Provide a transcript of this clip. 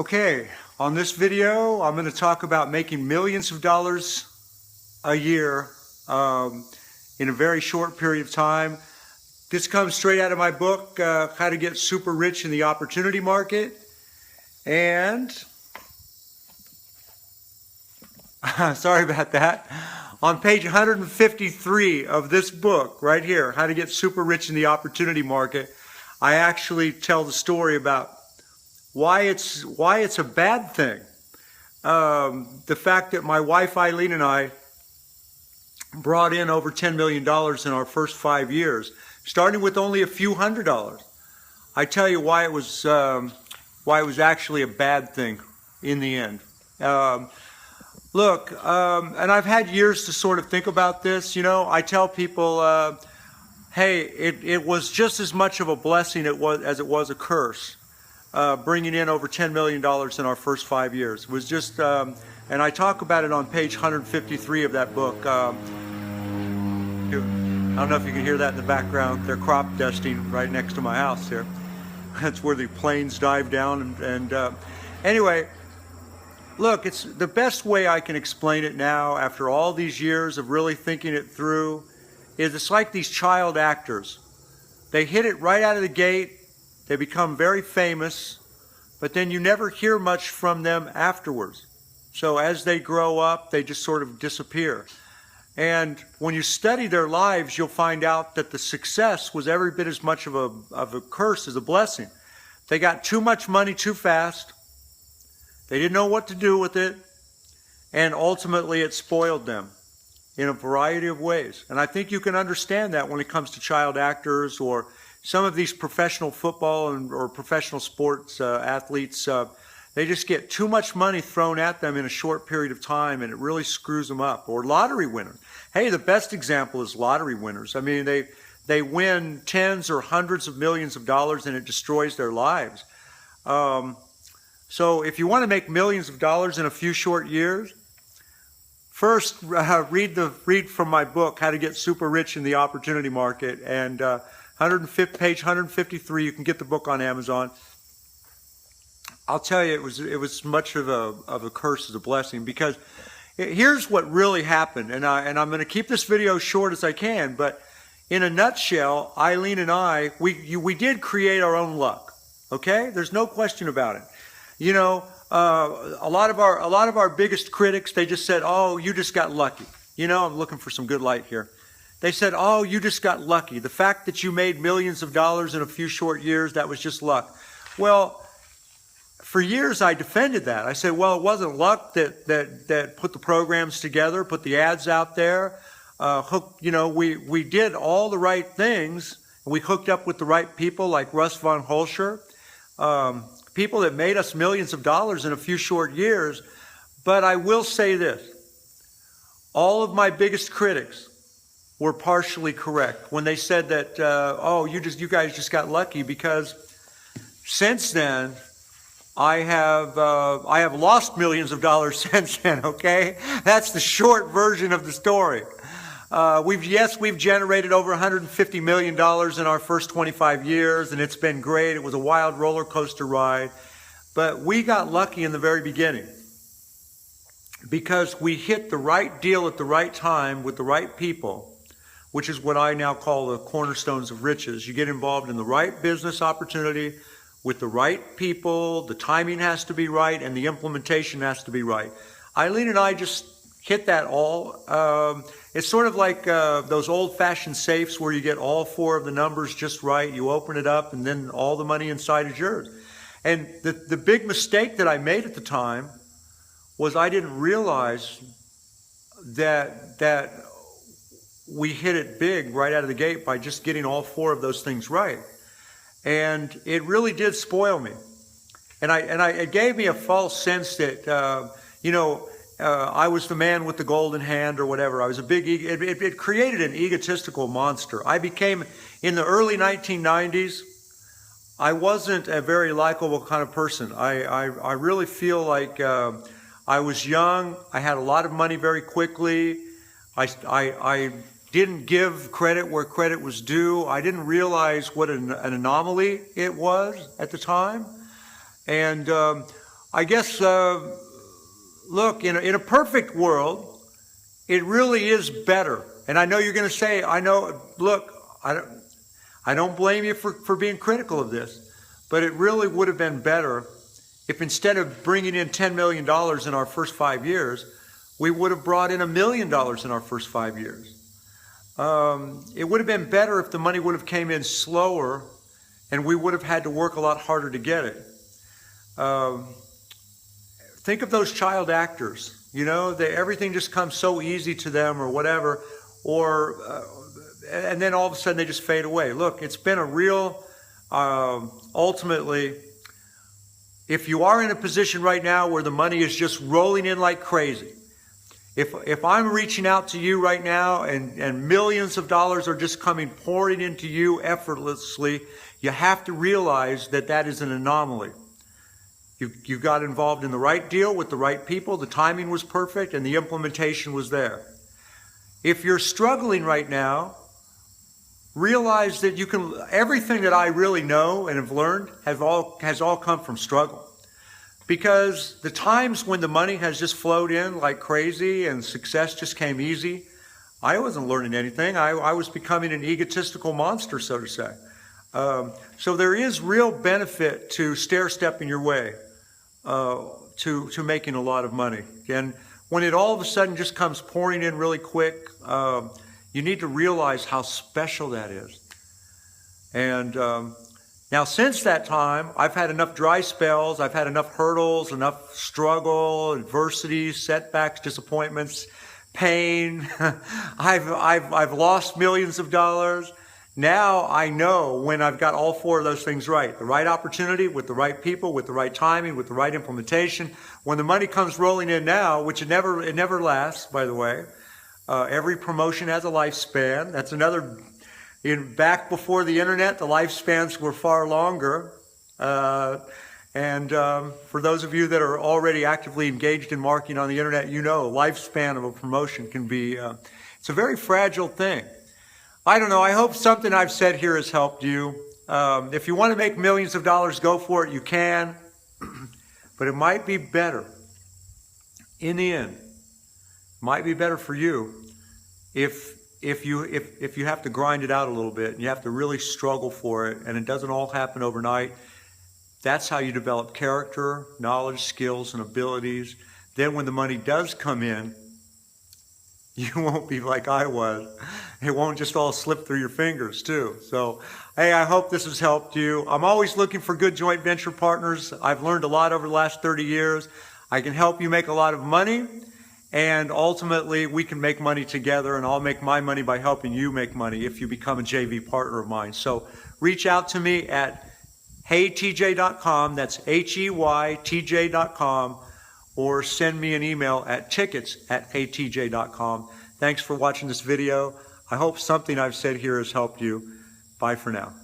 Okay, on this video, I'm going to talk about making millions of dollars a year in a very short period of time. This comes straight out of my book, How to Get Super Rich in the Opportunity Market. And, sorry about that. On page 153 of this book, right here, How to Get Super Rich in the Opportunity Market, I actually tell the story about why it's a bad thing. The fact that my wife Eileen and I brought in over $10 million in our first 5 years, starting with only a few $100s. I tell you why it was actually a bad thing in the end. Look, and I've had years to sort of think about this. You know, I tell people, hey, it was just as much of a blessing as it was a curse. Bringing in over $10 million in our first 5 years. It was just, and I talk about it on page 153 of that book. I don't know if you can hear that in the background. They're crop dusting right next to my house here. That's where the planes dive down. Anyway, look, it's the best way I can explain it now, after all these years of really thinking it through, is it's like these child actors. They hit it right out of the gate. They become very famous, but then you never hear much from them afterwards. So as they grow up, they just sort of disappear. And when you study their lives, you'll find out that the success was every bit as much of a curse as a blessing. They got too much money too fast. They didn't know what to do with it. And ultimately, it spoiled them in a variety of ways. And I think you can understand that when it comes to child actors or some of these professional football or professional sports athletes. They just get too much money thrown at them in a short period of time, and it really screws them up. Or lottery winners. Hey, the best example is lottery winners. I mean, they win tens or hundreds of millions of dollars, and it destroys their lives. So if you want to make millions of dollars in a few short years, first read from my book, How to Get Super Rich in the Opportunity Market, and page 153. You can get the book on Amazon. I'll tell you, it was much of a curse as a blessing, because here's what really happened, and I'm going to keep this video short as I can. But in a nutshell, Eileen and I, we did create our own luck. Okay, there's no question about it. You know, a lot of our biggest critics, they just said, "Oh, you just got lucky." You know, I'm looking for some good light here. They said, "Oh, you just got lucky. The fact that you made millions of dollars in a few short years, that was just luck." Well, for years I defended that. I said, well, it wasn't luck that put the programs together, put the ads out there. We did all the right things. And we hooked up with the right people like Russ von Holscher, people that made us millions of dollars in a few short years. But I will say this, all of my biggest critics were partially correct when they said that, oh, you guys just got lucky, because since then, I have lost millions of dollars since then, okay? That's the short version of the story. We've generated over $150 million in our first 25 years, and it's been great. It was a wild roller coaster ride. But we got lucky in the very beginning, because we hit the right deal at the right time with the right people, which is what I now call the cornerstones of riches. You get involved in the right business opportunity with the right people, the timing has to be right, and the implementation has to be right. Eileen and I just hit that all. It's sort of like those old-fashioned safes where you get all four of the numbers just right. You open it up, and then all the money inside is yours. And the big mistake that I made at the time was I didn't realize that we hit it big right out of the gate by just getting all four of those things right. And it really did spoil me. And it gave me a false sense that, I was the man with the golden hand or whatever. I was a big, it created an egotistical monster. I became, in the early 1990s, I wasn't a very likable kind of person. I really feel like I was young. I had a lot of money very quickly. I didn't give credit where credit was due. I didn't realize what an anomaly it was at the time. And I guess, look, in a perfect world, it really is better. And I know you're going to say, look, I don't blame you for being critical of this, but it really would have been better if instead of bringing in $10 million in our first 5 years, we would have brought in $1 million in our first 5 years. It would have been better if the money would have came in slower and we would have had to work a lot harder to get it. Think of those child actors. You know, everything just comes so easy to them or whatever, and then all of a sudden they just fade away. Look, it's been a real, ultimately, if you are in a position right now where the money is just rolling in like crazy, if I'm reaching out to you right now and millions of dollars are just pouring into you effortlessly, you have to realize that that is an anomaly. You got involved in the right deal with the right people, the timing was perfect, and the implementation was there. If you're struggling right now, realize that everything that I really know and have learned has all come from struggle. Because the times when the money has just flowed in like crazy and success just came easy, I wasn't learning anything. I was becoming an egotistical monster, so to say. So there is real benefit to stair-stepping your way to making a lot of money. And when it all of a sudden just comes pouring in really quick, you need to realize how special that is. And now since that time, I've had enough dry spells, I've had enough hurdles, enough struggle, adversity, setbacks, disappointments, pain. I've lost millions of dollars. Now I know when I've got all four of those things right. The right opportunity, with the right people, with the right timing, with the right implementation. When the money comes rolling in now, which it never lasts, by the way. Every promotion has a lifespan. That's another, back before the internet, the lifespans were far longer. And for those of you that are already actively engaged in marketing on the internet, you know lifespan of a promotion can be, it's a very fragile thing. I don't know, I hope something I've said here has helped you. If you want to make millions of dollars, go for it, you can. But it might be better, in the end, might be better for you if you have to grind it out a little bit and you have to really struggle for it and it doesn't all happen overnight. That's how you develop character, knowledge, skills, and abilities. Then when the money does come in, you won't be like I was. It won't just all slip through your fingers too. So, hey, I hope this has helped you. I'm always looking for good joint venture partners. I've learned a lot over the last 30 years. I can help you make a lot of money, and ultimately we can make money together, and I'll make my money by helping you make money if you become a JV partner of mine. So reach out to me at heytj.com, that's HEYTJ.com, or send me an email at tickets@heytj.com. Thanks for watching this video. I hope something I've said here has helped you. Bye for now.